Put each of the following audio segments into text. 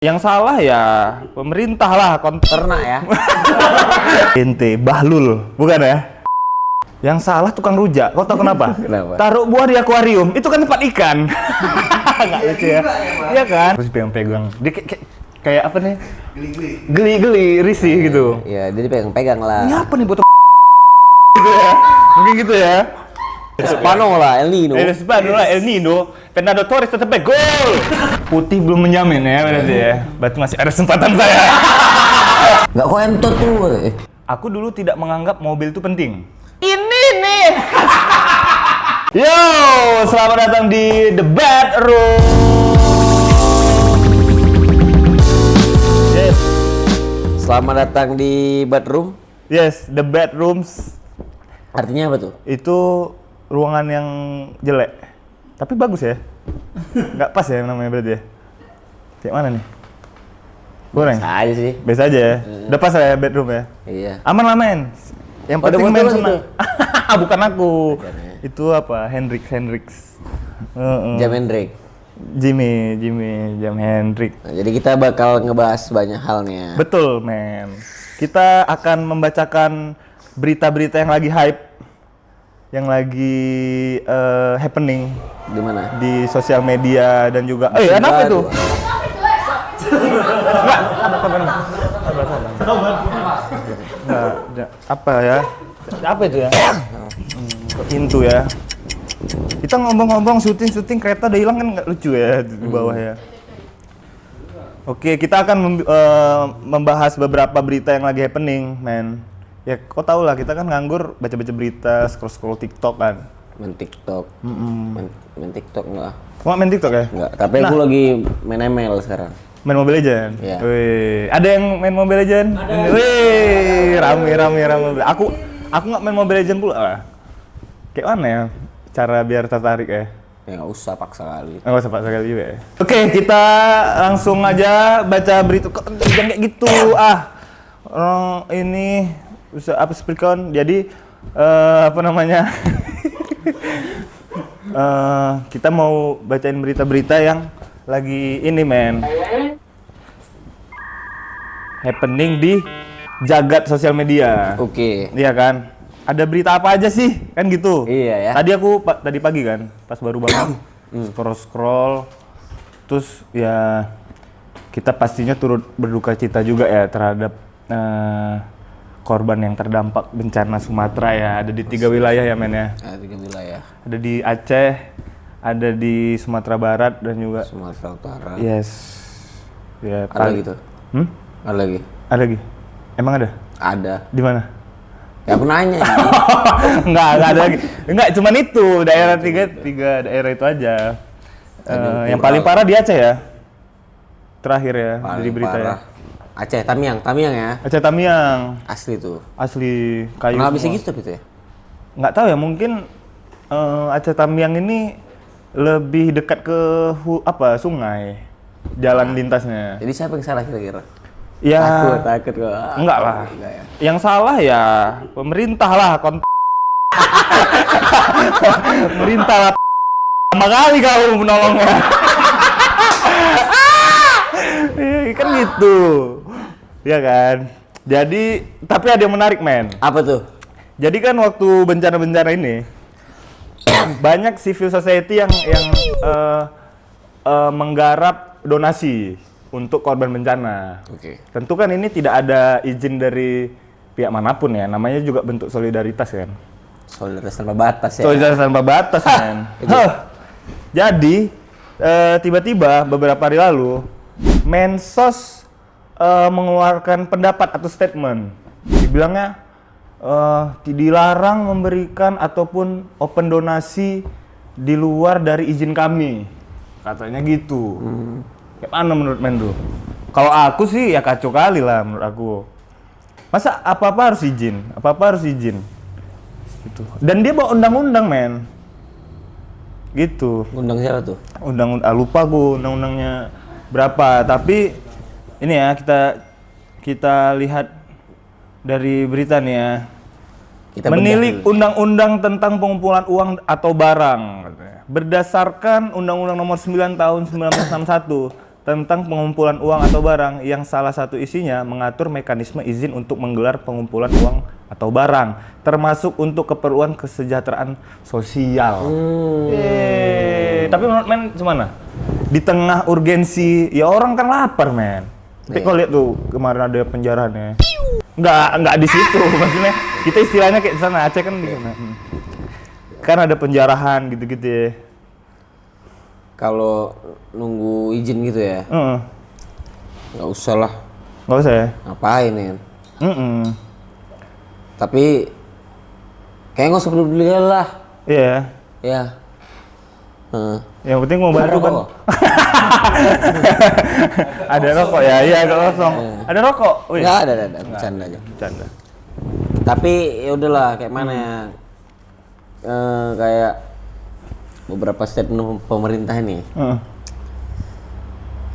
Yang salah ya pemerintah lah, Ternak ya. ente Bahlul, bukan ya? Yang salah tukang rujak. Kau tahu kenapa? Kenapa? Taruh buah di akuarium, itu kan tempat ikan. Nggak lucu ya? Iya kan? Terus pegang-pegang. Dia kayak apa nih? Geli-geli, risih gitu. Iya, jadi pegang-pegang lah. Ini apa nih botol gitu ya? Mungkin gitu ya? Spano lah, El Nino. Spano lah, El Nino. Fernando Torres tetap gol. Putih belum menjamin ya berarti ya. Berarti masih ada kesempatan saya. Nggak koentot tuh. Aku dulu tidak menganggap mobil itu penting. Ini nih. Yo, selamat datang di The Bedroom. Yes, Selamat datang di bedroom. yes, The Bedrooms. Artinya apa tuh? Itu ruangan yang jelek, tapi bagus ya. Nggak pas ya namanya berarti ya. Kayak mana nih? Kurang. Biasa aja sih. Biasa aja ya. Udah pas ya bedroom ya. Iya. Aman lah men. Yang Oh, ada penting foto men lagi senang. tuh? Bukan aku. Bukan ya. Itu apa? Hendrix. Jam Hendrik. Jam Hendrix. Nah, jadi kita bakal ngebahas banyak halnya. Betul men. Kita akan membacakan berita-berita yang lagi hype, yang lagi happening Di mana? di sosial media dan juga. Apa itu? Enggak, apa ya? Apa itu ya? Pintu ya. Kita ngomong-ngomong syuting kereta udah hilang kan nggak lucu ya di bawah ya. Oke, kita akan membahas beberapa berita yang lagi happening, men. Ya, kau tau lah, kita kan nganggur baca-baca berita, scroll-scroll TikTok kan. Main TikTok. Main TikTok enggak? Kau nggak main TikTok ya? Enggak, tapi aku lagi main ML sekarang. Main Mobile Legend? Iya. Wih, ada yang main Mobile Legend? Ada. Wih, rame. Aku nggak main Mobile Legend pula. Kayak mana ya cara biar tertarik ya? Ya nggak usah paksa kali. Nggak usah paksa kali juga ya. Oke, kita langsung aja baca berita. Kok jangan kayak gitu ini bisa apa speakon. Jadi apa namanya? Kita mau bacain berita-berita yang lagi ini men happening di jagat sosial media. Oke. Iya kan? Ada berita apa aja sih? Kan gitu. Iya ya. Tadi pagi kan, pas baru bangun scroll terus ya kita pastinya turut berduka cita juga ya terhadap korban yang terdampak bencana Sumatera ya. Ada di 3 wilayah ya men ya. Ada 3 wilayah. Ada di Aceh, ada di Sumatera Barat dan juga Sumatera Utara. yes. Ya, Ada lagi tuh? Ada lagi? Ada lagi? Emang ada? Ada. Di mana? Ya aku nanya. Enggak ada lagi. Enggak, cuman itu daerah tiga daerah itu aja. Yang paling parah di Aceh ya. Terakhir ya dari berita ya. Aceh, Tamiang ya. Aceh Tamiang. Asli tuh. Asli kayu. Kenapa bisa semua. gitu gitu ya? Nggak tahu ya, mungkin Aceh Tamiang ini lebih dekat ke sungai. Jalan lintasnya. Jadi siapa yang salah kira-kira? Ya. Takut kok. Enggak lah. Enggak ya. Yang salah ya pemerintah lah. Pemerintah lah. Lama kali kau menolongnya. Kan gitu. Ya kan. Jadi tapi ada yang menarik men. Apa tuh? Jadi kan waktu bencana-bencana ini banyak civil society yang menggarap donasi untuk korban bencana. Oke. Tentu kan ini tidak ada izin dari pihak manapun ya, namanya juga bentuk solidaritas kan. Solidaritas tanpa batas ya. Solidaritas tanpa batas kan. Jadi tiba-tiba beberapa hari lalu Mensos mengeluarkan pendapat atau statement. Dibilangnya dilarang memberikan ataupun open donasi di luar dari izin kami. Katanya gitu. Kayak mana menurut Mendu? Kalau aku sih ya kacau kali lah menurut aku. Masa apa-apa harus izin? Apa-apa harus izin? Gitu. Dan dia bawa undang-undang men. Gitu. Undang siapa tuh? Lupa gue undang-undangnya berapa. Tapi ini ya kita lihat dari berita nih ya. Kita Menilik bedah dulu. undang-undang tentang pengumpulan uang atau barang katanya. Berdasarkan Undang-Undang Nomor 9 Tahun 1961 tentang pengumpulan uang atau barang yang salah satu isinya mengatur mekanisme izin untuk menggelar pengumpulan uang atau barang, termasuk untuk keperluan kesejahteraan sosial. Tapi menurut men gimana? Di tengah urgensi, ya orang kan lapar men. Tapi kau lihat tuh kemarin ada penjaraannya. Nggak di situ, maksudnya kita istilahnya kayak di sana, Aceh kan di sana. Kan ada penjarahan gitu-gitu ya. Kalau nunggu izin gitu ya, nggak usah lah. Nggak usah ya? Ngapain ya? Tapi kayak nggak usah peduli lah. Iya. Ya. Yang penting mau bantu kan. Rokok. Ada rokok ya, iya agak kosong. Ada rokok. Wih. Nggak ada, bercanda aja. Bercanda. Tapi ya udahlah, kayak mana ya? Kayak beberapa statement pemerintah ini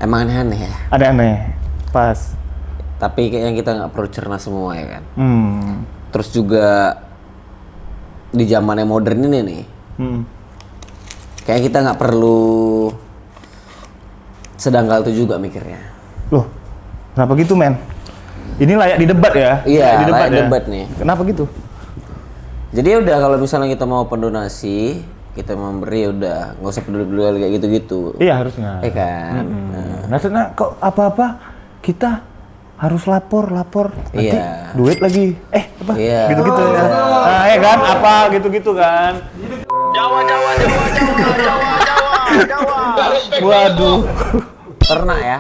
emang aneh-aneh ya. Ada aneh. Pas. Tapi kayaknya kita nggak perlu cerna semua ya kan. Terus juga di zaman yang modern ini nih, kayak kita nggak perlu sedangkal itu juga mikirnya. Loh, kenapa gitu men? Ini layak didebat ya? Iya, layak ya? debat nih. Kenapa gitu? Jadi ya udah, kalau misalnya kita mau pendonasi, kita memberi, ya udah nggak usah peduli-peduli kayak gitu-gitu. Iya harusnya. Iya kan. Maksudnya kok apa-apa kita harus lapor nanti Iya. duit lagi. Apa? Iya. Gitu-gitu ya. Nah, ya kan apa gitu-gitu kan. Jawa. Waduh. Ternak ya.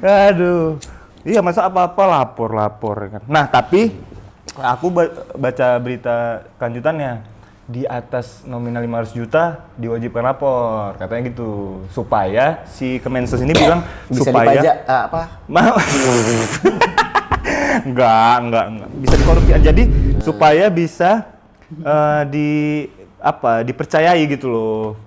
Aduh. Iya, masa apa-apa lapor kan. Nah, tapi aku baca berita lanjutannya. Di atas nominal 500 juta diwajibkan lapor, katanya gitu. Supaya si Kemensos ini bilang Bisa supaya dipajak apa? Enggak. Bisa dikorupsi. Jadi supaya bisa dipercayai gitu loh.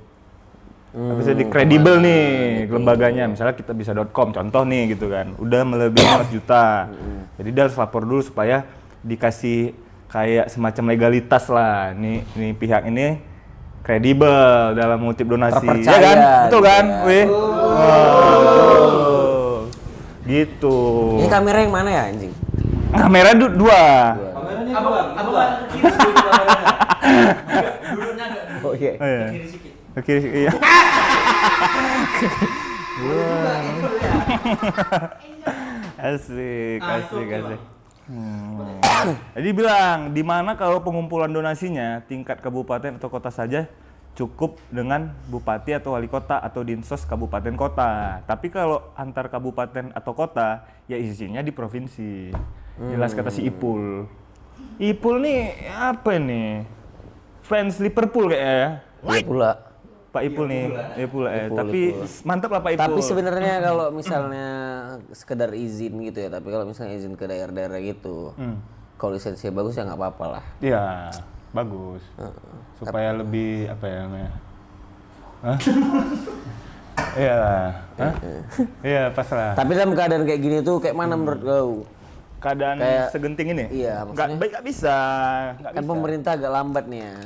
Bisa kredibel nih lembaganya. Misalnya kita bisa.com contoh nih gitu kan. Udah melebihi 500 juta. Jadi dia harus lapor dulu supaya dikasih kayak semacam legalitas lah. Nih pihak ini kredibel dalam mengutip donasi. Terpercaya, Ya kan? Betul kan? gitu ya. Wih. Gitu. Ini kamera yang mana ya anjing? Kamera dua. Oh iya. Oh, iya. Ke kiri, iya. Asik. Jadi bilang, di mana kalau pengumpulan donasinya tingkat kabupaten atau kota saja cukup dengan bupati atau wali kota atau dinsos kabupaten kota. Tapi kalau antar kabupaten atau kota, ya isinya di provinsi. Jelas kata si Ipul. Ipul nih apa ini? Fans Liverpool kayaknya ya. Iya pula. Pak Ipul nih, Ipul. Tapi mantap lah Pak Ipul. Tapi sebenarnya kalau misalnya sekedar izin gitu ya, tapi kalau misalnya izin ke daerah-daerah gitu, kalau lisensinya bagus ya nggak apa-apa lah. Iya, bagus. Supaya lebih apa ya namanya? Hah? Iya lah. Hah? Iya, pas lah. Tapi dalam keadaan kayak gini tuh kayak mana menurut kau? Keadaan kayak- segenting ini? iya, maksudnya- Nggak bisa. Kan pemerintah agak lambat nih ya.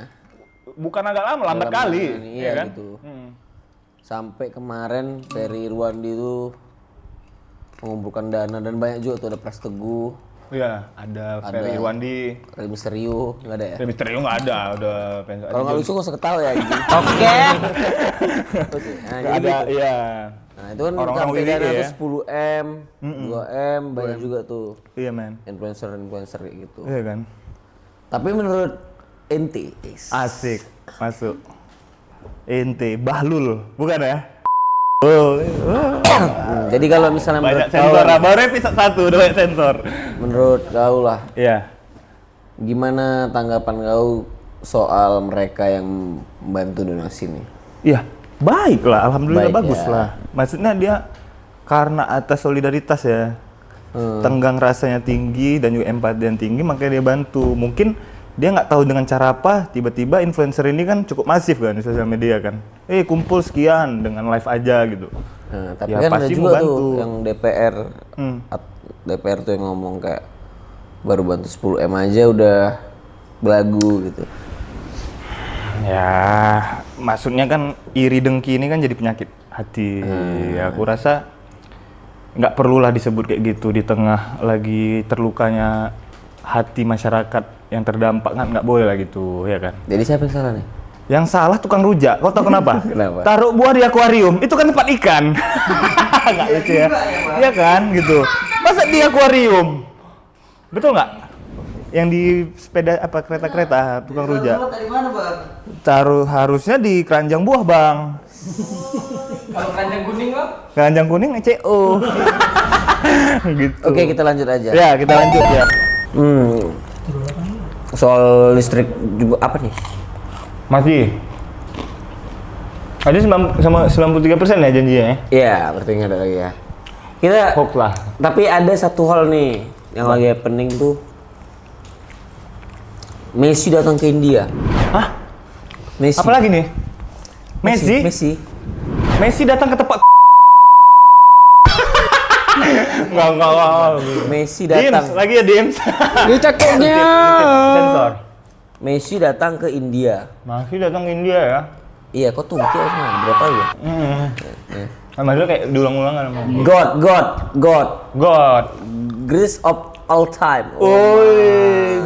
Bukan agak lama, lambat Dalam kali. menangani, Iya iya kan? gitu. Sampai kemarin Ferry Irwandi tuh mengumpulkan dana dan banyak juga tuh, ada Pras Teguh, Iya, ada Ferry Irwandi. Rey Mysterio, nggak ada ya? Rey Mysterio nggak ada, udah pensiun. Kalau nggak lucu nggak usah ketawa ya anjing. Oke. Nah, Nggak jadi ada, gitu. iya. Nah, itu kan Orang-orang sampai WII dana ya. tuh 10M, 2M, banyak juga tuh Iya, men. influencer kayak gitu. Iya kan? Tapi menurut ente, Asik, masuk. Ente, Bahlul, bukan ya? Oh. jadi kalau misalnya Banyak menurut kau, sensor, baru episode 1 udah banyak sensor. menurut kau lah, Iya. gimana tanggapan kau soal mereka yang membantu donasi nih? Iya, baik lah, alhamdulillah Baik, bagus ya. lah. Maksudnya dia karena atas solidaritas ya, tenggang rasanya tinggi dan juga empati yang tinggi, makanya dia bantu. Mungkin dia nggak tahu dengan cara apa, tiba-tiba influencer ini kan cukup masif kan di sosial media kan. Kumpul sekian dengan live aja gitu. Nah, tapi Ya, kan ada pasti juga membantu. tuh yang DPR tuh yang ngomong kayak baru bantu 10M aja udah belagu gitu. Ya, maksudnya kan iri dengki ini kan jadi penyakit hati. Aku rasa nggak perlulah disebut kayak gitu di tengah lagi terlukanya hati masyarakat yang terdampak, kan nggak boleh lah gitu, ya kan? Jadi siapa yang salah nih? Yang salah tukang rujak. Kau tahu kenapa? Kenapa? Taruh buah di akuarium, itu kan tempat ikan. Nggak lucu ya? Iya kan, gitu. Masa di akuarium? Betul nggak? Yang di sepeda apa kereta-kereta tukang rujak. Dari mana, Bang? Taruh harusnya di keranjang buah, Bang. Kalau keranjang kuning, Bang? Keranjang kuning ECO. Gitu. Oke, kita lanjut aja. Ya, kita lanjut ya. Soal listrik juga apa nih? Masih. Ada sama 93% ya janjinya ya? Iya, berarti nggak ada lagi ya. Kita Hoax lah. Tapi ada satu hal nih yang lagi happening tuh. Messi datang ke India. Hah? Messi. Apalagi nih? Messi? Messi. Messi datang ke tempat Enggak. Messi Dims, datang. lagi ya Dims. Ini cakepnya. Sensor. Messi datang ke India. Masih datang ke India ya? Iya, kok tuh berapa ya? Maksudnya kayak diulang-ulang kan? God. Greatest of all time.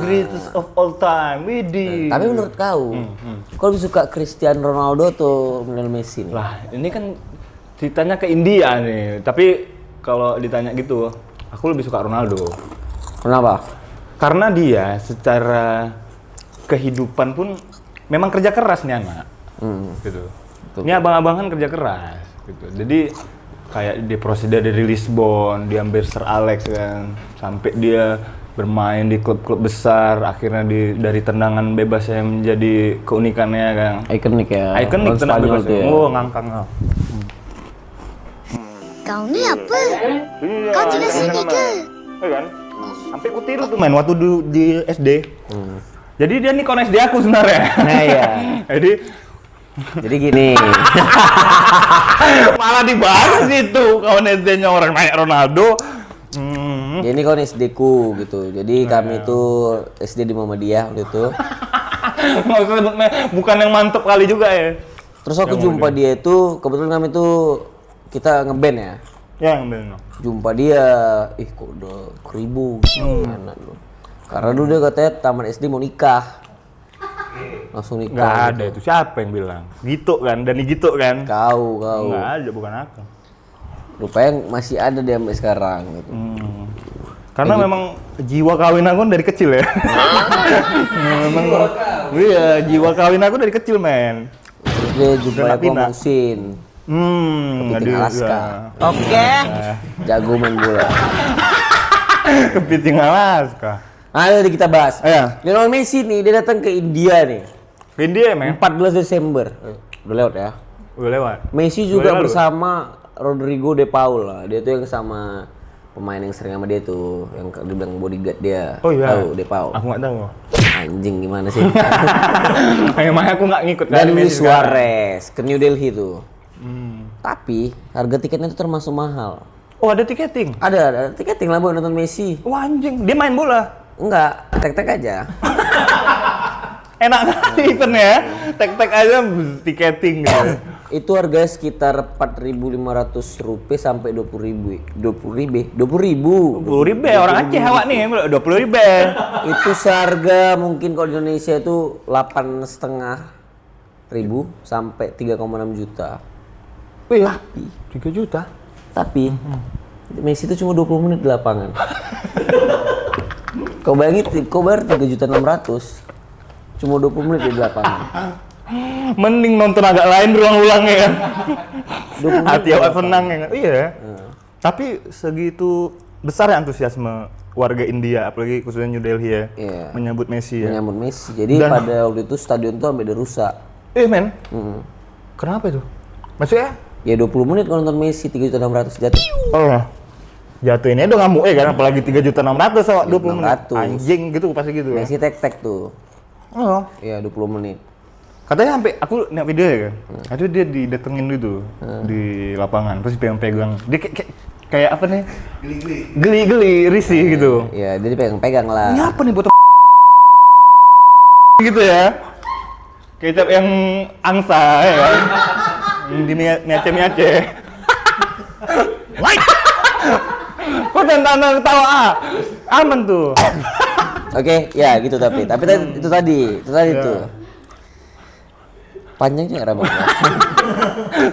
Greatest of all time. Widih. Tapi menurut kau, kau lebih suka Cristiano Ronaldo atau Lionel Messi nih? Lah, ini kan ceritanya ke India nih. Tapi kalau ditanya gitu, aku lebih suka Ronaldo. Kenapa? Karena dia secara kehidupan pun memang kerja keras nih anak. Gitu. Ini abang-abang kan kerja keras. Gitu. Jadi kayak di proses dari Lisbon, diambil Sir Alex kan, sampai dia bermain di klub-klub besar, akhirnya dari tendangan bebas yang menjadi keunikannya kan. Ikonik ya. Ikonik Orang tendangan Spanyol bebas. tuh ya. Oh, ngangkang. Kau ni apa? Kau tinggal sini ke? Iya kan? Sampai ku tiru tuh main waktu di SD. Jadi dia nih kawan SD aku sebenarnya. Nah iya. Jadi gini. Malah dibahas itu kawan SD-nya orang banyak Ronaldo. Ini kan SD ku gitu. Jadi kami tuh SD di Muhammadiyah waktu itu. Bukan yang mantep kali juga ya. Terus aku jumpa dia itu, kebetulan kami tuh kita ngeband ya. Ya yang benar. Jumpa dia, kok udah 1000 anak lu. Karena dulu dia katanya taman SD mau nikah. Langsung nikah. Nggak ada itu, siapa yang bilang? Gitu kan, Dani gitu kan? Kau. Nggak ada, bukan aku. Rupanya masih ada dia sampai sekarang gitu. Karena memang jiwa kawin aku dari kecil ya. Memang iya, jiwa kawin aku dari kecil, men. Terus dia jumpa Udah aku pindah. Musin. Kepiting Alaska. Oke. Jago main bola. Kepiting Alaska. Ayo kita bahas. Iya. Lionel Messi nih, dia datang ke India nih. Ke India ya, men? 14 Desember. Udah lewat ya. Udah lewat. Messi juga Udah lalu. bersama Rodrigo De Paul lah. Dia tuh yang sama pemain yang sering sama dia tuh, yang dibilang bodyguard dia. Oh iya. Tahu De Paul. Aku nggak tahu. Anjing gimana sih? Emang aku nggak ngikut Dan kali Luis Messi sekarang. Suarez ke New Delhi tuh. Tapi harga tiketnya itu termasuk mahal. Oh, ada tiketing? Ada tiketing lah buat nonton Messi. Wah, anjing. Dia main bola? Enggak, tek-tek aja. Enak kali eventnya. Tek-tek aja tiketing gitu. Itu harganya sekitar 4.500 rupiah sampai 20.000. 20.000 10.000 ya, orang Aceh awak nih, 20.000. Itu seharga mungkin kalau di Indonesia itu 8.500 sampai 3,6 juta. Oh iya, 3 juta. Tapi Messi itu cuma 20 menit di lapangan. Kau bayangin, kau bayar 3.600.000 cuma 20 menit di lapangan. Mending nonton agak lain berulang-ulang ya kan. 20 menit Hati di awak lapangan. senang ya kan. Iya. Tapi segitu besar ya antusiasme warga India, apalagi khususnya New Delhi ya, Iya. menyambut Messi ya. Menyambut Messi. Jadi Dan- pada waktu itu stadion tuh sampai dirusak. Men, kenapa itu? Maksudnya? Ya 20 menit kalau nonton Messi 3.600.000 jatuh. Oh, jatuh ini udah ngamuk kan, apalagi 3.600.000 sama 20 menit. 600. Anjing gitu pasti gitu ya. Messi tek-tek tuh. Oh, Iya 20 menit. katanya sampai aku lihat video ya kan. Aduh dia didatengin gitu di lapangan, terus pegang-pegang. Dia kayak apa nih? Geli-geli, risih gitu. Ya dia dipegang-pegang lah. Ini apa nih botol gitu ya? Kecap yang angsa ya kan. Yang di miace. Kok tantang ketawa aman tuh. Oke, ya gitu tapi itu tadi tuh. Panjang juga rambutnya.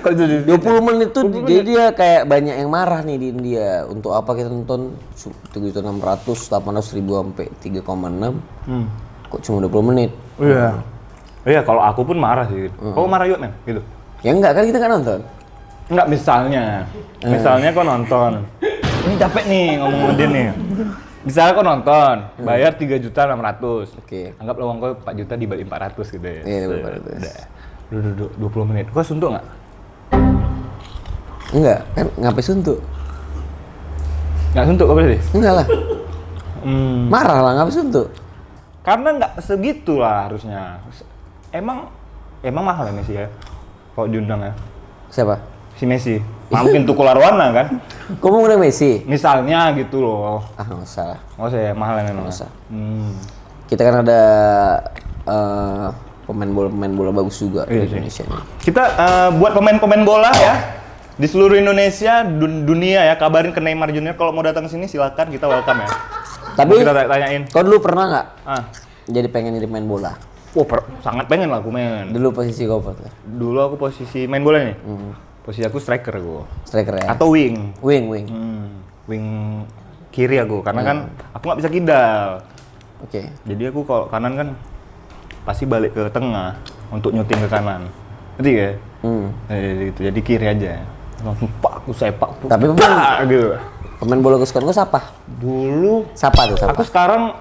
Kok itu 20 menit tuh jadi dia kayak banyak yang marah nih di India. Untuk apa kita nonton 7.600, 800.000 sampai 3,6. Kok cuma 20 menit? Iya. Iya, kalau aku pun marah sih. Kau marah yuk, men? Gitu. Ya enggak kan kita nggak nonton. Enggak, misalnya kau nonton. Ini capek nih ngomong sama dia nih. Misalnya kau nonton, bayar 3.600.000. Oke. Anggaplah uang kau 4 juta dibagi 400 gitu ya. Iya, dibagi 400. Udah. Duduk 20 menit. Kau suntuk nggak? Enggak, kan ngapain suntuk? Nggak suntuk kau berarti? Enggak lah. Marah lah ngapain suntuk? Karena nggak segitu lah harusnya. Emang mahal ya Messi ya? Kalau diundang ya? Siapa? Si Messi. Mungkin tukul arwana kan? Kau mau ngundang Messi? Misalnya gitu loh. Ah nggak usah lah. Nggak usah ya, mahal ya memang. Nggak usah. Hmm. Kita kan ada pemain bola bagus juga Iya di sih. Indonesia nih. Kita buat pemain-pemain bola ya di seluruh Indonesia, dunia ya, kabarin ke Neymar Junior kalau mau datang sini silakan, kita welcome ya. Tapi Kita tanyain. kau dulu pernah nggak Ah. jadi pengen jadi main bola? Oh, sangat pengen lah aku main. Dulu posisi kau apa tuh? Dulu aku posisi main bola nih. Posisi aku striker aku. Striker ya? Atau wing. Wing. Wing kiri aku karena kan aku nggak bisa kidal. Oke. Jadi aku kalau kanan kan pasti balik ke tengah untuk nyuting ke kanan. Ngerti ya? Gitu. Jadi kiri aja. Langsung pak, aku sepak. Tapi gitu. pemain bola kesukaan kau siapa? Dulu Siapa tuh? Siapa? aku sekarang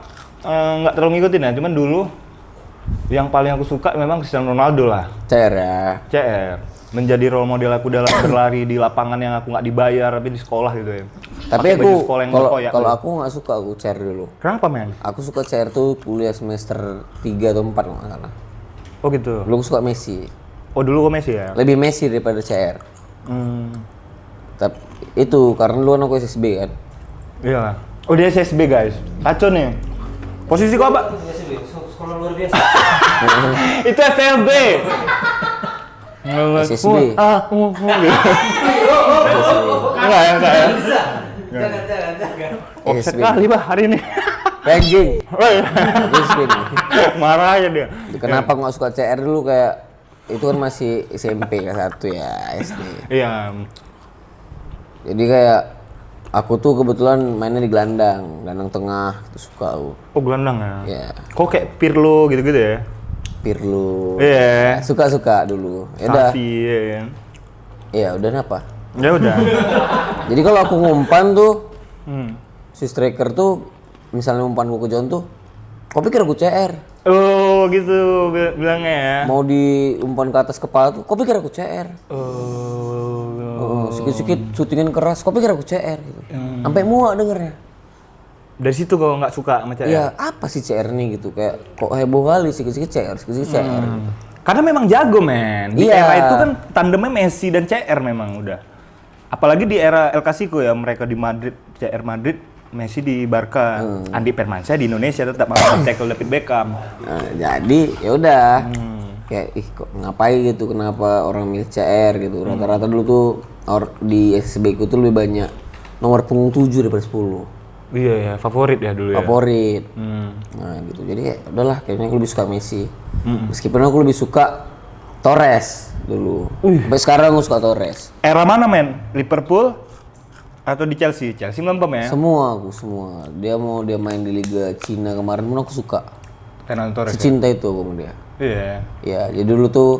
nggak terlalu ngikutin ya, cuman dulu yang paling aku suka memang Cristiano Ronaldo lah. CR ya. CR menjadi role model aku dalam berlari di lapangan yang aku nggak dibayar tapi di sekolah gitu ya. Tapi Pakai baju aku sekolah yang kalau koyak kalau gitu. aku nggak suka aku CR dulu. Kenapa men? Aku suka CR tuh kuliah semester 3 atau 4 kalau nggak salah. Oh gitu. Dulu aku suka Messi. Oh dulu kok Messi ya? Lebih Messi daripada CR. Tapi itu karena dulu kan aku SSB kan. Iya lah. Oh dia SSB guys. Kacau nih. Posisi kau apa? Sekolah luar biasa. Itu SLB. SSB. Enggak ya. Jangan. Offset SSB. kali bah hari ini. Ranking. Oh iya. SSB nih. Marah aja dia. Kenapa nggak suka CR dulu kayak itu kan masih SMP kelas 1 ya SD. Iya. Jadi kayak aku tuh kebetulan mainnya di gelandang tengah itu suka aku. Oh gelandang ya. Ya, Kok kayak Pirlo gitu-gitu ya? Pirlo. Iya. Suka dulu. Ya udah. Safi ya kan. Ya udah apa? Ya udah. Jadi kalau aku ngumpan tuh Hmm. si striker tuh misalnya umpan gua ke John tuh, kau pikir aku CR? Oh gitu bilangnya ya. Mau diumpan ke atas kepala tuh, kau pikir aku CR? Sikit-sikit syutingin keras, kau pikir aku CR gitu. Sampai muak dengernya. Dari situ kau nggak suka sama CR? Ya apa sih CR nih gitu, kayak kok heboh kali sikit-sikit CR, sikit-sikit CR. Karena memang jago men. Di Iya. era itu kan tandemnya Messi dan CR memang udah. Apalagi di era El Clasico ya, mereka di Madrid, CR Madrid, Messi di Barca, Andi Permansyah di Indonesia tetap mau tackle David Beckham. Nah, jadi ya udah. Kayak kok ngapain gitu, kenapa orang milih CR gitu. Rata-rata dulu tuh di SSB ku tuh lebih banyak nomor punggung 7 daripada 10. Iya ya, favorit ya dulu ya. Favorit. Nah gitu. Jadi kayak udahlah kayaknya aku lebih suka Messi. Meskipun aku lebih suka Torres dulu. Sampai sekarang aku suka Torres. Era mana men? Liverpool atau di Chelsea? Chelsea melempem ya? Semua aku semua. Dia main di Liga Cina kemarin pun aku suka. Fernando Torres. Ya? Secinta itu aku sama dia. Iya. Ya, jadi dulu tuh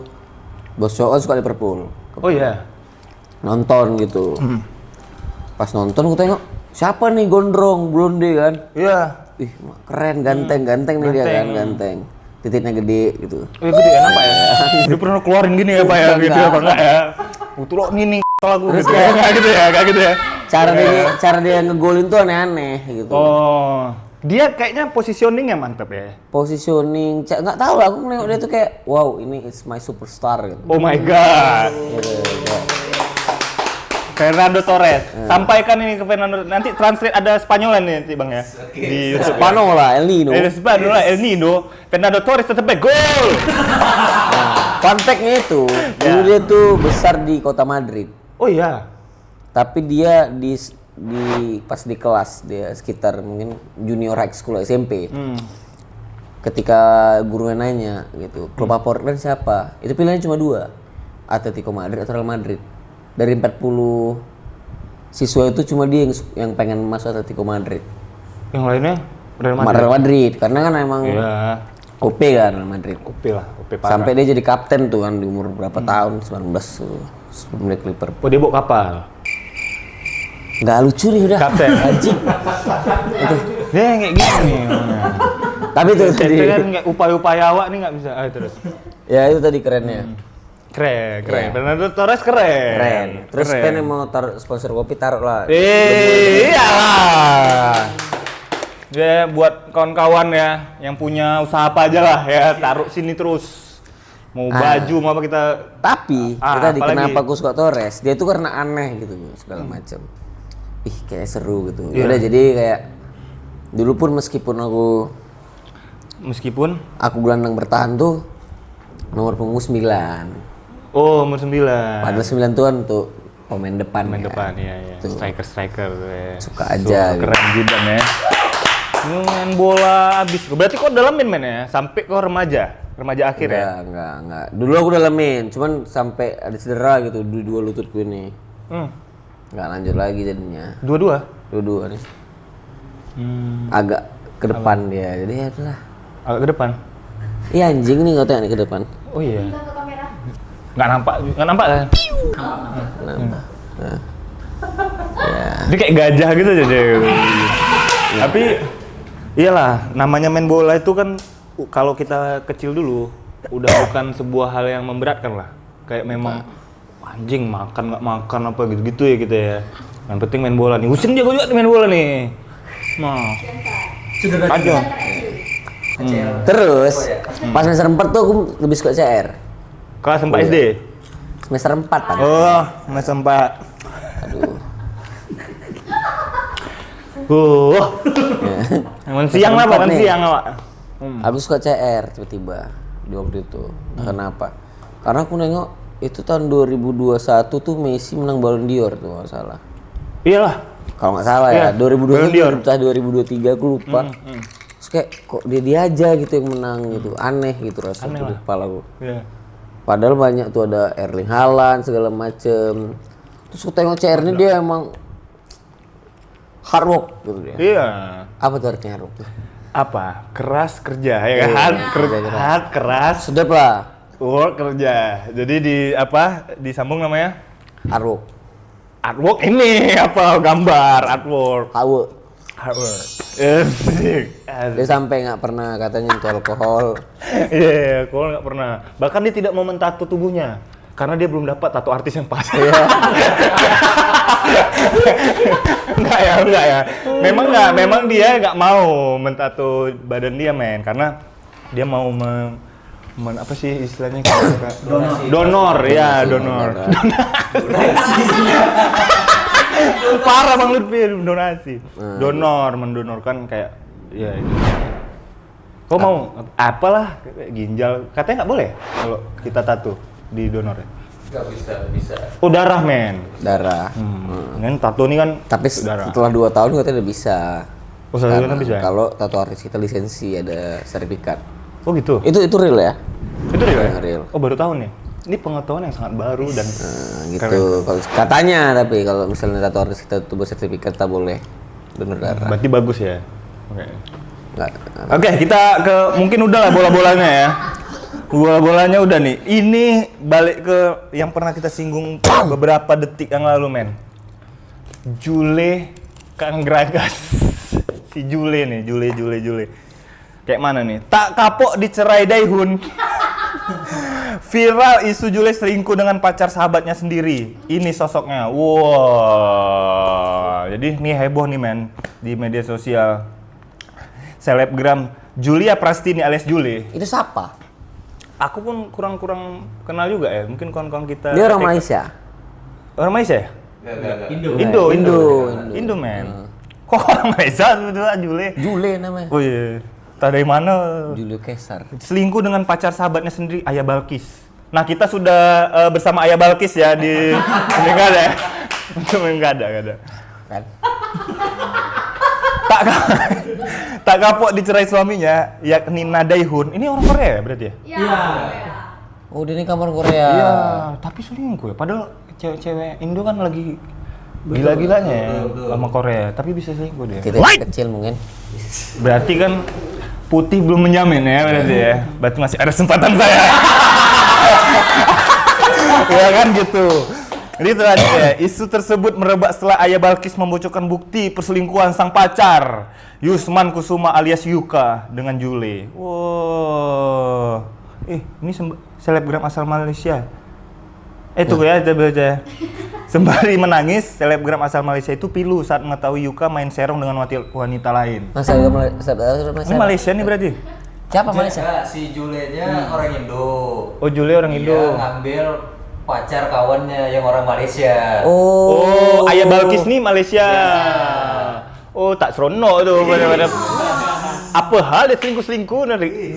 bos cowok kan suka Liverpool. Oh iya. Nonton gitu. Pas nonton aku tengok siapa nih gondrong blonde kan? Iya. Ih, keren, ganteng nih dia kan, ganteng. Titiknya gede gitu. Oh iya gede ya, apa ya? Dia pernah keluarin gini ya Pak ya? Gitu ya, apa enggak ya? Utulok ini lagu gitu ya? Enggak gitu ya? Enggak gitu ya? Cara dia ngegolin tuh aneh-aneh gitu. Oh. Dia kayaknya positioningnya mantep ya? Positioning, nggak tahu lah, aku nengok dia tuh kayak wow ini is my superstar gitu. Oh my god. Gitu, kayak, Fernando Torres. Sampaikan ini ke Fernando. Nanti translate ada Spanyolan nih nanti Bang ya. Di YouTube. Spanola, El Nino. Spanola, El Nino. Fernando Torres tetap back gol. Fun fact-nya itu, dulu dia tuh besar di kota Madrid. Oh iya. Tapi dia pas di kelas dia sekitar mungkin junior high school SMP. Ketika gurunya nanya gitu, klub favorit kan siapa? Itu pilihannya cuma 2. Atletico Madrid atau Real Madrid. Dari 40 siswa itu cuma dia yang pengen masuk Atletico Madrid. Yang lainnya Real Madrid. Real Madrid karena kan emang Iya. OP kan Real Madrid. OP lah, OP parah. Sampai dia jadi kapten tuh kan di umur berapa tahun? 19 tuh. Sebelum dia ke Liverpool. Oh dia bawa kapal. Nggak lucu nih udah. Kapten. Anjing. Dia kayak gini nih. Tapi itu tadi. Itu kan kayak upaya-upaya awak nih nggak bisa. Terus. Ya itu tadi kerennya. Keren. Iya. Fernando Torres keren. Keren. Terus Keren. kan yang mau taruh sponsor kopi taruh lah. Iyalah. Ya buat kawan-kawan ya yang punya usaha apa aja lah ya taruh sini terus. Mau baju mau apa kita. Tapi Ah, tadi apalagi? kenapa aku suka Torres? Dia tuh karena aneh gitu segala macam. Ih kayak seru gitu. Iya. Udah jadi kayak dulu pun meskipun Meskipun aku gelandang bertahan tuh nomor punggung 9. oh umur 9. Padahal 9 tuh untuk pemain depan. Main ya. depan ya. Tuh. Striker ya. Suka aja gitu. Keren juga ya. Main bola abis. Berarti kok dalamin main ya? Sampai kok remaja akhir ya? Enggak. Dulu aku dalamin, cuman sampai ada cedera gitu di 2 lututku ini. Enggak lanjut lagi jadinya. Dua-dua? Dua nih. Agak ke depan dia. Jadi ya itulah. Agak ke depan. Iya anjing nih nggak tanya nih ke depan. Oh iya. Nggak nampak kan? Kenapa? Nah. Dia kayak gajah gitu aja dia. Tapi iyalah, namanya main bola itu kan kalau kita kecil dulu udah bukan sebuah hal yang memberatkan lah. Kayak memang anjing makan nggak makan apa gitu-gitu ya kita ya. Yang penting main bola nih. Usin dia juga main bola nih. Nah. Aja. Terus pas semester 4 tuh aku lebih suka CR. Kelas 4 SD. Semester 4 kan. Oh, semester 4. Aduh. Emang siang lah, Semester 4 makan nih. siang awak. Aku suka CR tiba-tiba di waktu itu. Nah, kenapa? Karena aku nengok itu tahun 2021 tuh Messi menang Ballon d'Or tuh nggak salah. Iyalah. Kalau nggak salah Iya, ya, 2022 Ballon d'Or. entah 2023 aku lupa. Terus kayak kok dia aja gitu yang menang gitu. Aneh gitu rasanya Aneh di lah. kepala aku. Iya. Padahal banyak tuh ada Erling Haaland segala macem. Terus aku tengok CR ini dia emang hard work gitu dia. Iya. Apa tuh artinya hard work? Apa? Keras kerja ya kan? Hard, keras, Sedap lah. work kerja. Jadi disambung namanya Hard work. artwork ini apa gambar artwork. Hard work. Hard work. Asik. Dia sampai nggak pernah katanya itu alkohol. Iya, kalau nggak pernah. Bahkan dia tidak mau mentato tubuhnya karena dia belum dapat tato artis yang pas. Iya. Enggak ya. Memang dia nggak mau mentato badan dia men karena dia mau apa sih istilahnya donor ya donor. Parah Bang Lutfi donasi. Mendonorkan kayak ya itu. Kau mau apalah kayak ginjal katanya nggak boleh kalau kita tato di donor ya? Nggak bisa. Oh darah men. Darah. Kan tato ini kan Tapi darah. setelah 2 tahun katanya udah bisa. Oh setelah Karena itu bisa. Kalau tato artis kita lisensi ada sertifikat. Oh gitu. Itu real ya? Itu real ya? Real. Oh baru tahun ya? Ini pengetahuan yang sangat baru dan Gitu. Kalau katanya tapi kalau misalnya tato artis kita tuh bersertifikat tak boleh donor darah. berarti bagus ya. Oke. Nggak. Oke, kita ke mungkin udah lah bola-bolanya ya. Bola-bolanya udah nih. Ini balik ke yang pernah kita singgung beberapa detik yang lalu, men. Jule Kang Gragas. Si Jule nih, Jule. Kayak mana nih? Tak kapok dicerai Daehun. Viral isu Jule selingkuh dengan pacar sahabatnya sendiri. Ini sosoknya. Wow. Jadi ini heboh nih, men, di media sosial. Selebgram Julia Prastini alias Jule. Itu siapa? Aku pun kurang kenal juga ya. Mungkin kawan-kawan kita. Dia orang Malaysia. Orang Malaysia ya? Indo men. Kok orang Malaysia sebetulnya Jule namanya. Oh iya. Tak dari mana? Julio Caesar. Selingkuh dengan pacar sahabatnya sendiri, Ayah Balkis. Nah, kita sudah bersama Ayah Balkis ya di ini enggak ada. Ya? Enggak ada. Kan? Tak kapok dicerai suaminya, yakni Nadaihun. Ini orang Korea ya berarti ya? Iya. Oh, dia ini kamar Korea. Iya, tapi selingkuh ya. Padahal cewek-cewek Indo kan lagi gila-gilanya ya sama Korea, tapi bisa selingkuh dia. Kita kecil mungkin. Berarti kan putih belum menjamin ya berarti ya. Berarti masih ada kesempatan saya. Ya kan gitu. Jadi itu aja ya. Isu tersebut merebak setelah Ayah Balkis membocorkan bukti perselingkuhan sang pacar Yusman Kusuma alias Yuka dengan Jule. Wow. Ini selebgram asal Malaysia. Tuh ya, coba aja. Sembari menangis, selebgram asal Malaysia itu pilu saat mengetahui Yuka main serong dengan wanita lain. Masa Ini Malaysia nih berarti? Siapa Malaysia? Si Julenya orang Indo. Oh, Jule orang Indo. Dia ngambil pacar kawannya yang orang Malaysia. Oh, Ayah Balkis nih Malaysia. Oh, tak seronok tuh pada. Apa hal dia selingkuh dari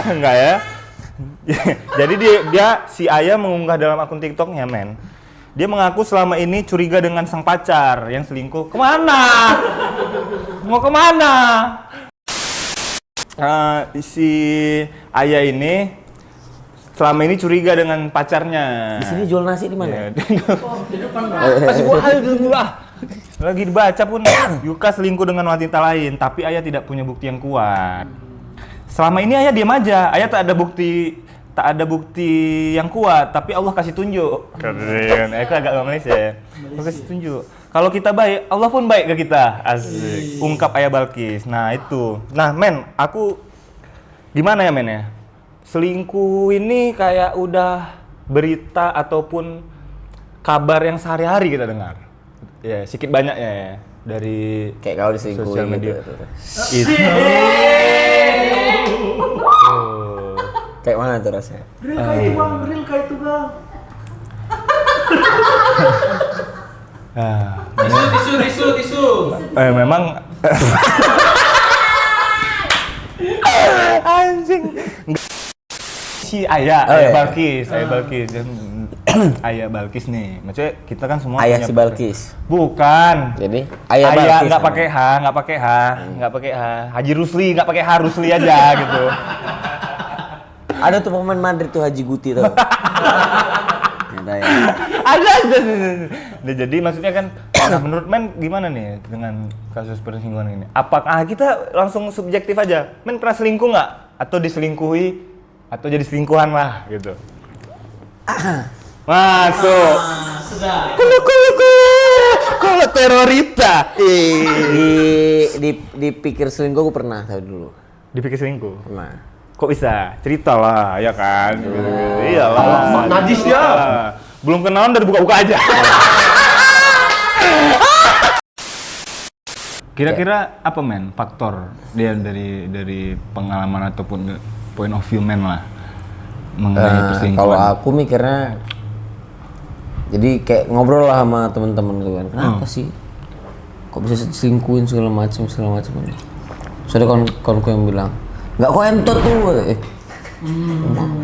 enggak ya? Jadi dia si Ayah mengunggah dalam akun TikToknya, men. Dia mengaku selama ini curiga dengan sang pacar yang selingkuh. Kemana? Mau kemana? Si Ayah ini selama ini curiga dengan pacarnya. Di sini jual nasi di mana? Masih dulu lah. Lagi dibaca pun Yuka selingkuh dengan wanita lain, tapi Ayah tidak punya bukti yang kuat. Selama ini Ayah diam aja. Ayah tak ada bukti yang kuat, tapi Allah kasih tunjuk. Keren. Aku agak Malaysia ya. Allah kasih tunjuk. Kalau kita baik, Allah pun baik ke kita. Asik. Ungkap Ayah Balkis. Nah, itu. Nah, men, aku gimana ya, men ya? Selingkuh ini kayak udah berita ataupun kabar yang sehari-hari kita dengar. Ya, sedikit banyak ya dari Kayak kau diselingkuhin sosial media. gitu. Itu. Kayak mana tuh rasanya? Real kayak itu bang. Tisu. Memang anjing. Si Ayah Balkis. Ayah Balkis nih. Maksudnya kita kan semua Ayah punya si Balkis. Bukan. Jadi Ayah Balkis nggak pakai H. Haji Rusli nggak pakai H, Rusli aja gitu. Ada tuh pemain Madrid tuh Haji Guti tuh. Ada ya. Ada. Nah, jadi maksudnya kan, menurut men gimana nih dengan kasus perselingkuhan ini? Apakah kita langsung subjektif aja? Men pernah selingkuh nggak? Atau diselingkuhi? Atau jadi selingkuhan lah gitu? Masuk. Sudah. Kalau terorita. Dipikir selingkuh aku pernah tahu dulu. Dipikir selingkuh? Pernah. Kok bisa? Cerita lah, ya kan? Iyalah. Najis dia. Belum kenalan udah buka-buka aja. Kira-kira apa men faktor dia dari pengalaman ataupun point of view men lah mengenai perselingkuhan? Kalau aku mikirnya, jadi kayak ngobrol lah sama teman-teman gitu kan. Kenapa sih? Kok bisa selingkuhin segala macam? So ada kawanku yang bilang, nggak kok entot tuh.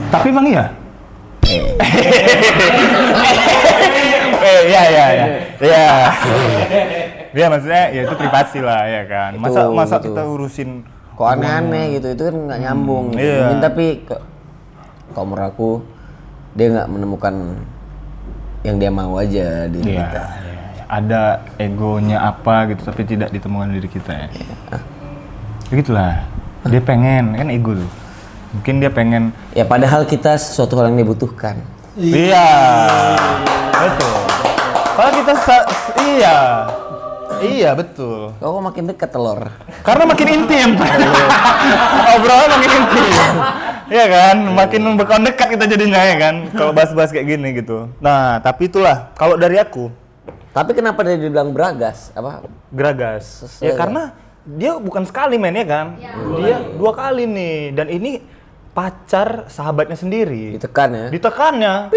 Tapi emang iya? Ya maksudnya ya itu privasi lah ya kan. Masa kita urusin Kok aneh-aneh gitu, itu kan nggak nyambung. Iya. Tapi kok menurut aku dia nggak menemukan yang dia mau aja di kita. Ada egonya apa gitu tapi tidak ditemukan diri kita ya. Begitulah. Dia pengen, kan ego tuh. Mungkin dia pengen. Ya padahal kita sesuatu hal yang dibutuhkan. Iya. Betul. Kalau kita iya betul. Kok makin dekat telur? Karena makin intim. Obrolan makin intim. Iya kan? Makin berkawan dekat kita jadinya ya kan. Kalau bahas-bahas kayak gini gitu. Nah, tapi itulah kalau dari aku. Tapi kenapa dia dibilang beragas? Apa? Geragas. Ya karena dia bukan sekali men ya kan? Dia 2 kali nih dan ini pacar sahabatnya sendiri. Ditekan ya? Ditekannya.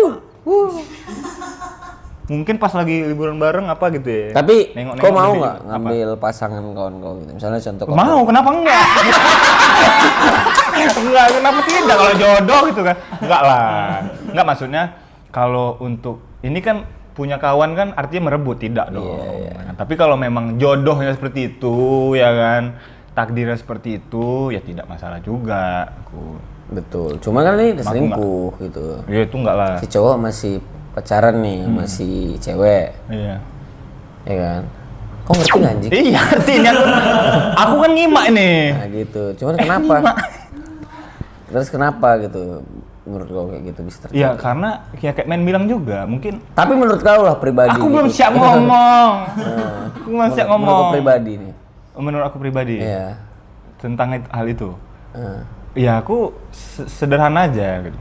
mungkin pas lagi liburan bareng apa gitu ya. Tapi Nengok-nengok kau mau lebih- nggak apa? ngambil pasangan kawan kau gitu? Misalnya contoh kau. Mau, kenapa enggak? Enggak, kenapa tidak kalau jodoh gitu kan? Enggak lah. Enggak, maksudnya kalau untuk ini kan punya kawan kan artinya merebut, tidak dong. Nah, tapi kalau memang jodohnya seperti itu ya kan, takdirnya seperti itu ya tidak masalah juga. Betul. Cuma kan ini Aku selingkuh gitu. Ya itu enggak lah. Si cowok masih pacaran nih, masih cewek, Iya. ya kan? Kau ngerti nggak anjing? Iya, artinya aku kan nyimak nih. Nah gitu. Cuman kenapa? Terus kenapa gitu? Menurut kau kayak gitu bisa terjadi? Ya karena ya kayak men bilang juga, mungkin Tapi menurut kau lah pribadi. aku belum gitu. siap ngomong. Aku belum siap Menurut ngomong. kau pribadi nih. Menurut aku pribadi Iya. tentang hal itu. Heeh. Ya aku sederhana aja gitu.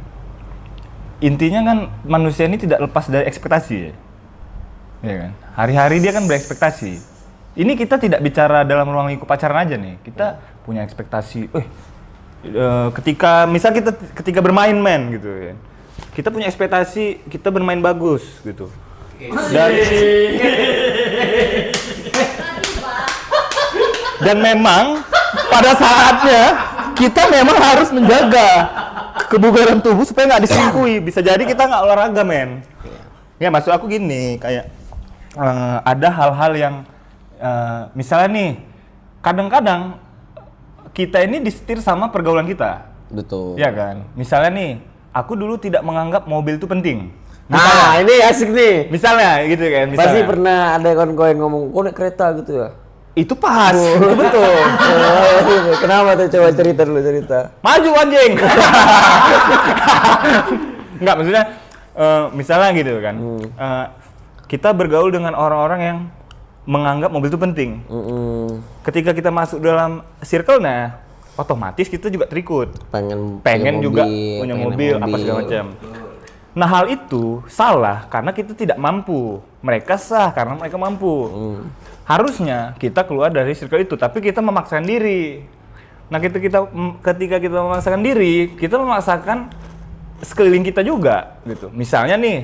Intinya kan manusia ini tidak lepas dari ekspektasi ya. Ya kan? Hari-hari dia kan berekspektasi. Ini kita tidak bicara dalam ruang lingkup pacaran aja nih. Kita punya ekspektasi. Ketika misal kita ketika bermain men gitu ya. Kita punya ekspektasi kita bermain bagus gitu. Dan memang pada saatnya kita memang harus menjaga kebugaran tubuh supaya nggak diselingkuhi. Bisa jadi kita nggak olahraga men. Ya maksud aku gini, kayak ada hal-hal yang misalnya nih, kadang-kadang kita ini disetir sama pergaulan kita. Betul. Ya kan? Misalnya nih, aku dulu tidak menganggap mobil itu penting. Nah, ini asik nih. Misalnya gitu kan, misalnya. Pasti pernah ada kawan-kawan yang ngomong, kau naik kereta gitu ya? Itu pas, itu betul. Kenapa tuh? Coba cerita dulu, cerita. Maju anjing. Enggak, maksudnya misalnya gitu kan. Kita bergaul dengan orang-orang yang menganggap mobil itu penting. Ketika kita masuk dalam circle-nya, otomatis kita juga terikut. Pengen Pengen punya juga mobil, punya pengen mobil, apa segala macam. Nah, hal itu salah karena kita tidak mampu. Mereka sah karena mereka mampu. Harusnya kita keluar dari circle itu, tapi kita memaksakan diri. Nah, ketika kita memaksakan diri, kita memaksakan sekeliling kita juga gitu. Misalnya nih,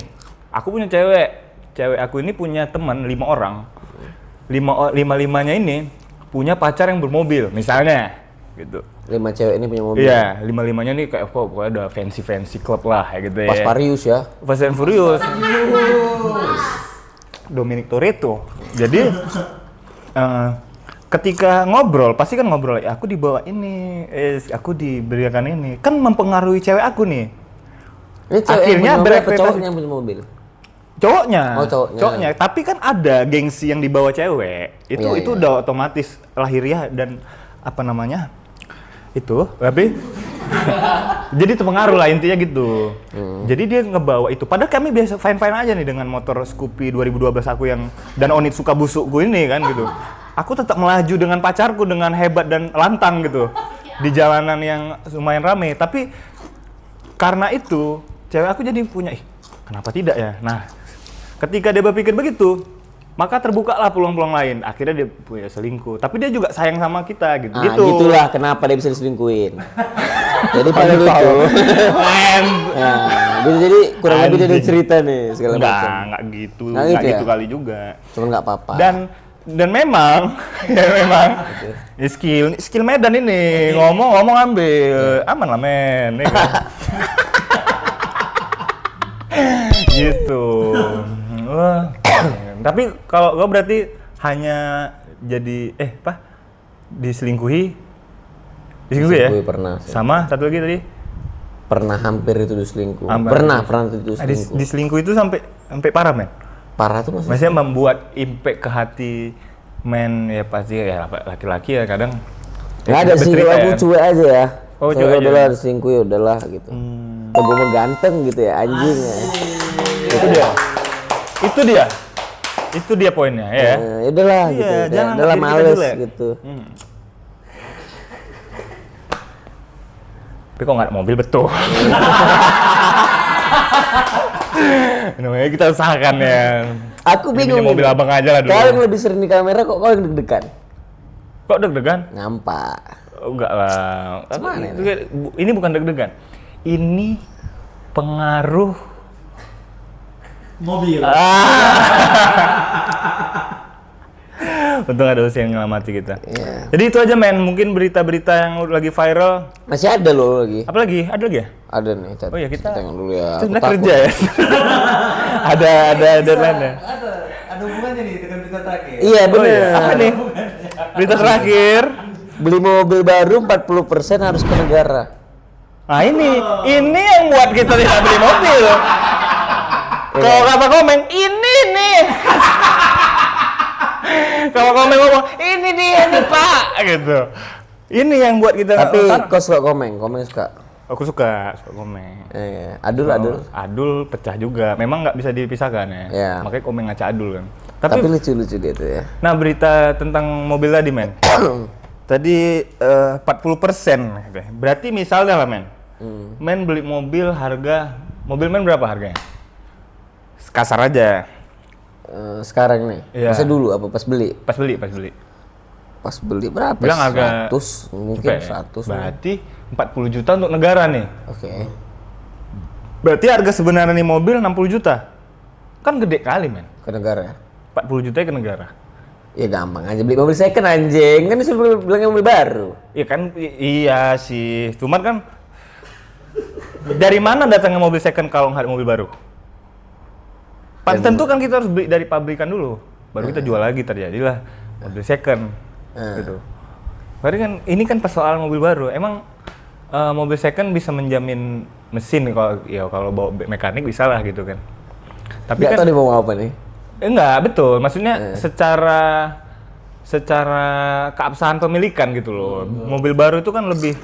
aku punya cewek aku ini punya teman 5 orang. Lima-limanya ini punya pacar yang bermobil, misalnya gitu. 5 cewek ini punya mobil. Iya, 5-limanya nih kayak pokoknya ada fancy club lah kayak gitu ya. Pas Parius ya. Fast and Furious. Dominic Toretto. Jadi ketika ngobrol, pasti kan ngobrol, aku dibawa ini, aku diberikan ini. Kan mempengaruhi cewek aku nih. Ini cewek Akhirnya yang punya mobil apa berekspektasi- cowoknya yang punya mobil? Cowoknya. Oh, cowoknya. Tapi kan ada gengsi yang dibawa cewek. Itu Iya, itu iya. udah otomatis lahiriah dan apa namanya? Itu, tapi jadi terpengaruh lah intinya gitu. Jadi dia ngebawa itu. Padahal kami biasa fine-fine aja nih dengan motor Scoopy 2012 aku yang dan Onitsuka busukku ini kan gitu. Aku tetap melaju dengan pacarku dengan hebat dan lantang gitu di jalanan yang lumayan rame. Tapi karena itu cewek aku jadi punya, kenapa tidak ya? Nah, ketika dia berpikir begitu, maka terbukalah peluang-peluang lain. Akhirnya dia punya selingkuh. Tapi dia juga sayang sama kita gitu. Ah, gitu. gitulah kenapa dia bisa diselingkuhin. Jadi pada lucu. Nah, jadi kurang lebih dia ada cerita nih segala macam. Enggak gitu. Nggak Enggak gitu gitu ya? kali juga. Cuman nggak apa-apa. Dan memang ya memang ya skill medan ini ngomong ambil aman lah men ya kan? Gitu. Wah. Tapi kalau gue berarti hanya jadi diselingkuhi ya Diselingkuhi pernah sih. sama satu lagi tadi Pernah hampir itu diselingkuh. Hampir. Pernah itu diselingkuh. diselingkuh itu sampai parah men. Parah tuh maksudnya. Maksudnya membuat impact ke hati men ya pasti ya laki-laki ya kadang Nggak ada sih, bercerita kalau aku ya. cuek aja ya. Oh, Saya cuek aja. udahlah diselingkuh ya udahlah gitu. Kalau gue mau ganteng gitu ya anjing ya. Itu dia poinnya ya. Ya udahlah Iya, gitu. jangan Kayak, udahlah diri kita males jelek. gitu. Tapi kok nggak ada mobil betul. Namanya kita usahakan ya. Aku Ini bingung. punya mobil ini. abang aja lah dulu. Kau yang lebih sering di kamera kok kau yang deg-degan? Kok deg-degan? Nampak. Oh, enggak lah. Gimana Ini bukan deg-degan. Ini pengaruh Mobil. Untung ada Usi yang ngelamati kita. Iya. Jadi itu aja men, mungkin berita-berita yang lagi viral. Masih ada loh lagi. Apa lagi? Ada lagi ya? Ada nih. Oh iya, kita tengok dulu ya. Itu Aku sebenarnya takut. kerja ya. ada deadline ya. Ada hubungannya nih dengan berita terakhir. Iya Oh bener. iya. Apa nih? Berita terakhir. Beli mobil baru 40% harus ke negara. Nah ini yang buat kita tidak beli mobil. Kalau kata Komeng, ini nih. Kalau Komeng ngomong, ini dia nih Pak, gitu. Ini yang buat kita. Tapi kau suka Komeng? Komeng suka? Aku suka Komeng. Iya. Adul. Adul pecah juga. Memang nggak bisa dipisahkan ya. Iya. Makanya Komeng ngaca Adul kan. Tapi lucu-lucu dia tuh ya. Nah berita tentang mobil tadi men. Tadi 40%. Berarti misalnya lah men. Men beli mobil mobil men berapa harganya? Kasar aja. Sekarang nih. Iya. Masa dulu apa pas beli? Pas beli. Pas beli berapa? Bilang harga 100 mungkin cepet. 100. Berarti 40 juta untuk negara nih. Oke. Berarti harga sebenarnya nih mobil 60 juta. Kan gede kali men. Ke negara. 40 juta ke negara. Ya gampang aja beli mobil second anjing. Kan disuruh bilang mobil baru. Iya kan, iya sih. Cuman kan dari mana datangnya mobil second kalau nggak ada mobil baru? Tentu kan kita harus beli dari pabrikan dulu, baru kita jual lagi terjadilah mobil second, gitu. Berarti kan ini kan persoalan mobil baru. Emang mobil second bisa menjamin mesin kalau bawa mekanik bisa lah gitu kan. Tapi Nggak kan tahu dia mau apa nih. enggak betul, maksudnya secara keabsahan pemilikan gitu loh. Mobil baru itu kan lebih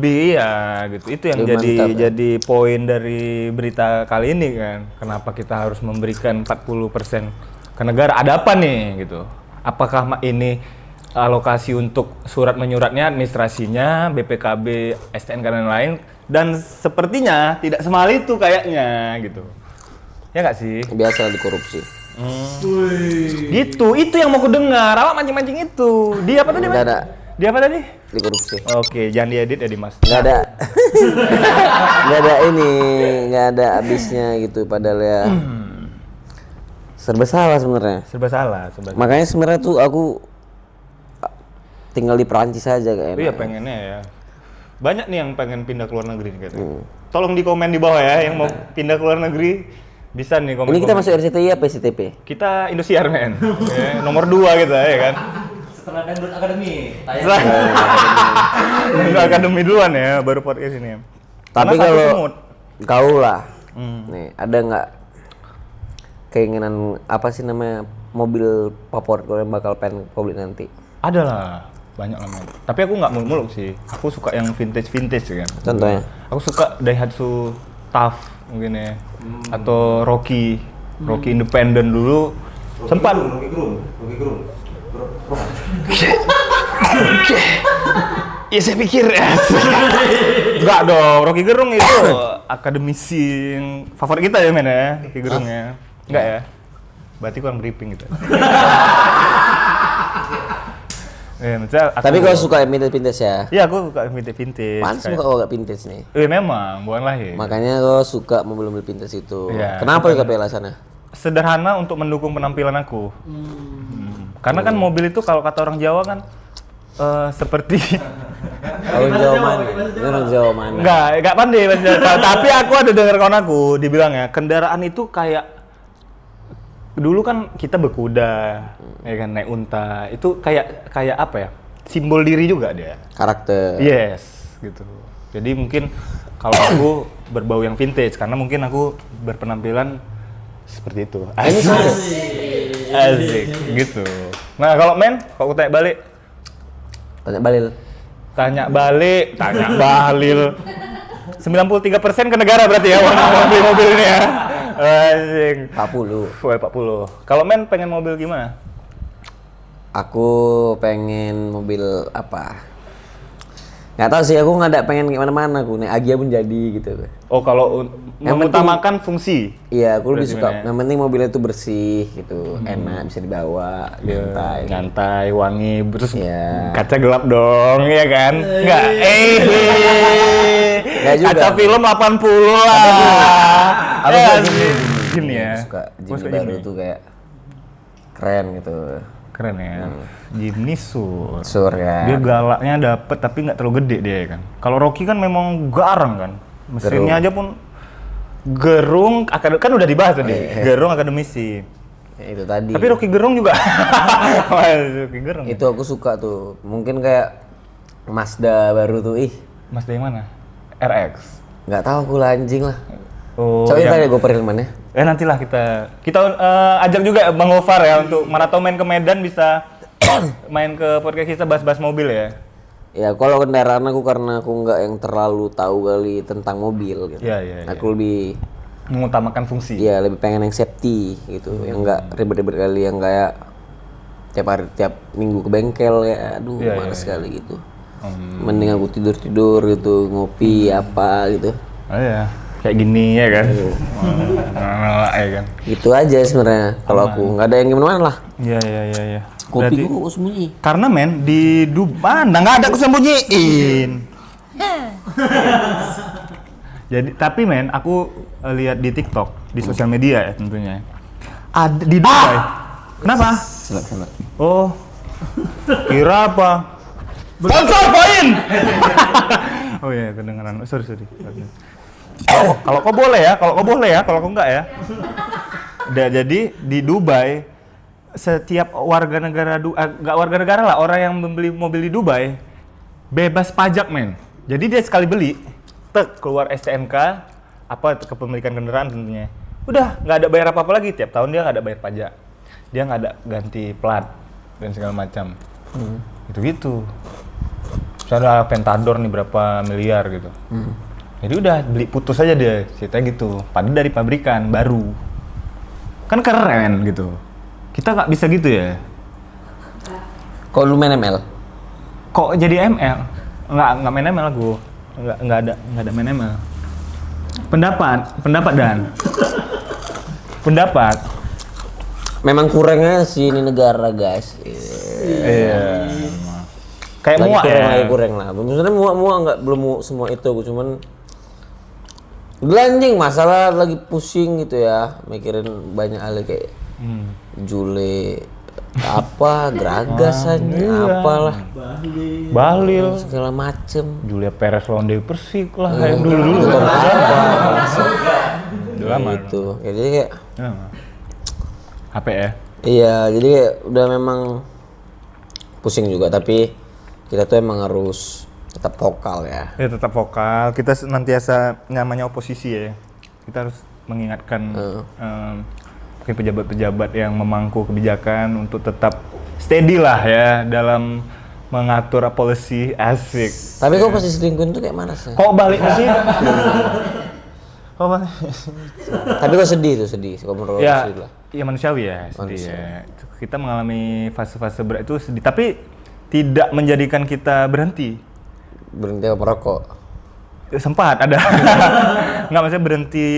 iya gitu. Itu yang Lebih mantap, ya. jadi poin dari berita kali ini kan. Kenapa kita harus memberikan 40% ke negara? Ada apa nih gitu? Apakah ini alokasi untuk surat menyuratnya, administrasinya, BPKB, STNK dan lain-lain? Dan sepertinya tidak semahal itu kayaknya gitu. Ya nggak sih? Biasa dikorupsi. Gitu, itu yang mau ku dengar. Awak mancing-mancing itu. Dia apa tadi? Nggak Mas? ada. Dia apa tadi? Dikorupsi. Oke, jangan diedit ya Dimas. Nggak ada. Nggak ada habisnya gitu padahal ya. Serba salah sebenarnya. Serba salah. Makanya sebenarnya tuh aku tinggal di Perancis aja kayaknya. Iya pengennya ya. Banyak nih yang pengen pindah ke luar negeri nih katanya. Tolong di komen di bawah ya yang mau pindah ke luar negeri. Bisa nih komen. Ini kita masuk RCTI apa SCTP? Kita Indosiar men. Ya, nomor 2 kita ya kan. Setelah Dangdut Academy. Udah akademi duluan ya, baru podcast ini ya. Tapi Karena satu kalau semut. kau lah, nih ada nggak keinginan apa sih namanya mobil favorit kau yang bakal pengen kau beli nanti? Ada lah, banyak lah men. Tapi aku nggak muluk-muluk sih. Aku suka yang vintage kan. Contohnya? Aku suka Daihatsu Tough mungkin ya, atau Rocky Independent dulu. Sempat. Rocky Gerung. Ya saya pikir ya. Enggak dong, Rocky Gerung itu akademisi yang favorit kita ya men ya, Rocky Gerung ya. Enggak ya? Berarti kurang briefing gitu. Tapi kau suka yang vintage ya? Iya, aku suka vintage. Pantes muka kau gak vintage nih. Memang, bukan lahir. Makanya kau suka mobil-mobil vintage itu. Iya, Kenapa juga pilih alasannya? Sederhana untuk mendukung penampilan aku. Karena kan mobil itu kalau kata orang Jawa kan seperti Orang Jawa mana? Ini orang Jawa mana? Enggak pandai bahasa Jawa. Tapi aku ada dengar kawan aku dibilangnya kendaraan itu kayak dulu kan kita berkuda, ya kan naik unta. Itu kayak apa ya? Simbol diri juga dia. Karakter. Yes, gitu. Jadi mungkin kalau aku berbau yang vintage karena mungkin aku berpenampilan seperti itu. Ini sama. Asik gitu. Nah, kalau men, kalau aku tanya balik, Tanya Balil. tanya balil. 93% ke negara berarti ya uang mobil ini ya. Asik. 40. Wah, 40. Kalau men pengen mobil gimana? Aku pengen mobil apa? Nggak tahu sih, aku nggak ada pengen gimana-mana aku. Nih Agia pun jadi gitu. Oh, kalau mengutamakan fungsi. Iya, aku lebih Berarti suka. mana ya? Yang penting mobilnya itu bersih gitu, enak bisa dibawa, nyantai. Nyantai, wangi, terus Iya. kaca gelap dong, ya kan? Enggak, Nggak juga. kaca film 80 lah. Apa Ya, sih? Jin ya. Suka Gua Jin suka baru Jin. tuh kayak keren gitu. Keren ya. Jimny Sur. Sur ya. Dia galaknya dapet tapi nggak terlalu gede dia kan. Kalau Rocky kan memang garang kan. Mesinnya aja pun Gerung kan udah dibahas tadi. Gerung akademisi. Ya, itu tadi. Tapi Rocky Gerung juga. Rocky Gerung. Itu aku suka tuh. Mungkin kayak Mazda baru tuh. Mas dari mana? RX. Nggak tahu aku lah anjing lah. Oh, Coba yang- tanya gue perilmannya. nantilah kita ajak juga Bang Gofar ya untuk maraton main ke Medan bisa main ke podcast kita bahas-bahas mobil ya. Ya kalau kendaraan aku karena aku nggak yang terlalu tahu kali tentang mobil gitu. Iya. Aku lebih Mengutamakan fungsi. ya lebih pengen yang safety gitu, yang nggak ribet-ribet kali, yang kayak tiap minggu ke bengkel ya, aduh Iya, males iya. sekali gitu. Mending aku tidur gitu, ngopi apa gitu. Oh iya. Kayak gini ya kan. Ya kan. Itu aja sebenarnya. Kalau aku nggak ada yang gimana lah. Iya. Kopi gua kok sembunyi. Karena men di Dubai nggak ada aku sembunyiin. Jadi tapi men aku lihat di TikTok di sosial media ya tentunya. Ada di Dubai. Kenapa? Selak. Oh. Kira apa? Sponsor poin. Oh iya kedengeran. Sorry. Kalau kau boleh ya, kalau kau enggak ya. Udah jadi di Dubai setiap warga negara enggak warga negara lah, orang yang membeli mobil di Dubai bebas pajak men. Jadi dia sekali beli, keluar STNK apa kepemilikan kendaraan tentunya. Udah nggak ada bayar apa-apa lagi, tiap tahun dia nggak ada bayar pajak. Dia nggak ada ganti plat dan segala macam. Gitu-gitu. Terus ada Aventador nih berapa miliar gitu. Jadi udah beli putus aja dia, ceritanya gitu. Padahal dari pabrikan baru. Kan keren gitu. Kita nggak bisa gitu ya. Kok lu main ML? Kok jadi ML? Nggak main ML gue. Nggak ada main ML. Pendapat Dan. Pendapat. Memang kurangnya sih ini negara guys. Iya. Kayak muak ya. kurang lah. Sebenarnya muak nggak belum muak semua itu, aku cuman gelanjing masalah lagi pusing gitu ya, mikirin banyak hal kayak Jule apa geragasannya apalah Balil. segala macem. Julia Perez lawan Dewi Persik lah kayak dulu. Udah lama. Gitu. Ya, jadi kayak HP ya. iya, jadi kayak udah memang pusing juga, tapi kita tuh emang harus tetap vokal ya. Ya tetap vokal. Kita senantiasa namanya oposisi ya. Kita harus mengingatkan mungkin pejabat-pejabat yang memangku kebijakan untuk tetap steady lah ya dalam mengatur policy asik. Tapi kok pasti selingkuhin tuh kayak mana sih? Kok balik ke sini? Kok balik? Tapi kok sedih kok menurut Ya, sedih lah. ya manusiawi ya, sedih ya. Kita mengalami fase-fase berat itu sedih, tapi tidak menjadikan kita berhenti. Berhenti merokok. Sempat ada. Nggak maksudnya berhenti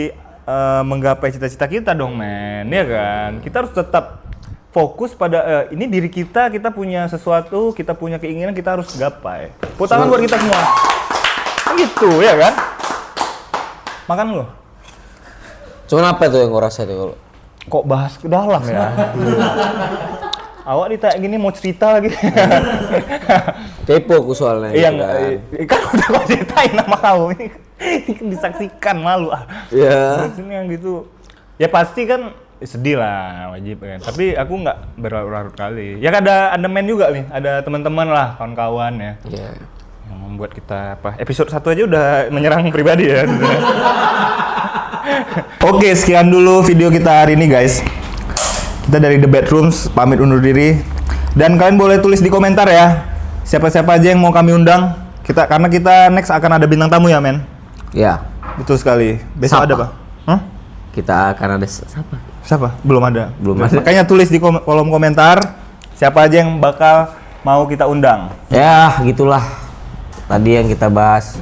menggapai cita-cita kita dong men, ya kan? Kita harus tetap fokus pada ini diri kita punya sesuatu, kita punya keinginan, kita harus gapai. Tepuk tangan buat kita semua. Kan gitu ya kan? Makan lo. Cuman apa tuh yang kau rasa tuh kalau Kok bahas ke dalam ya? Awak ditanya gini mau cerita lagi. kepo aku soalnya Iya gitu kan udah kau ceritain nama kau ini kan disaksikan malu ah. Iya. Sini yang gitu. Ya pasti kan sedih lah wajib kan. Tapi aku nggak berlarut-larut kali. Ya kan ada men juga nih, ada teman-teman lah kawan-kawan ya. Iya. Yang membuat kita apa? Episode 1 aja udah menyerang pribadi ya. Oke, sekian dulu video kita hari ini guys. Kita dari The Bedrooms pamit undur diri. Dan kalian boleh tulis di komentar ya. Siapa-siapa aja yang mau kami undang. Karena kita next akan ada bintang tamu ya men. Iya. Betul sekali. Besok Siapa? ada Pak? Hah? Kita akan ada siapa? Siapa? Belum ada. Belum ada. Makanya tulis di kolom komentar siapa aja yang bakal mau kita undang. Ya, gitulah. Tadi yang kita bahas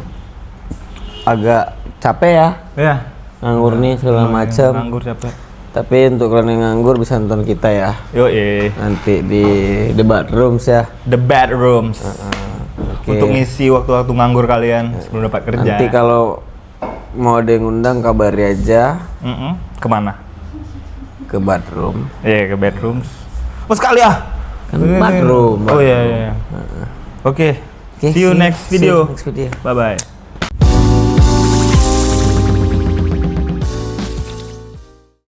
agak capek ya. Ya. Nganggur nih segala macam. Nganggur capek. Tapi untuk kalian yang nganggur bisa nonton kita ya. Yoi. Nanti di The Bedrooms ya. The Bedrooms. Oke. Untuk ngisi waktu-waktu nganggur kalian sebelum dapat kerja. Nanti kalau mau ada yang undang kabari aja. Kemana? ke bedroom. Iya, ke bedroom. Oh, sekali ah. Kan bedroom. Oh iya. Oke. Oke, See you next video. Next video. Bye bye.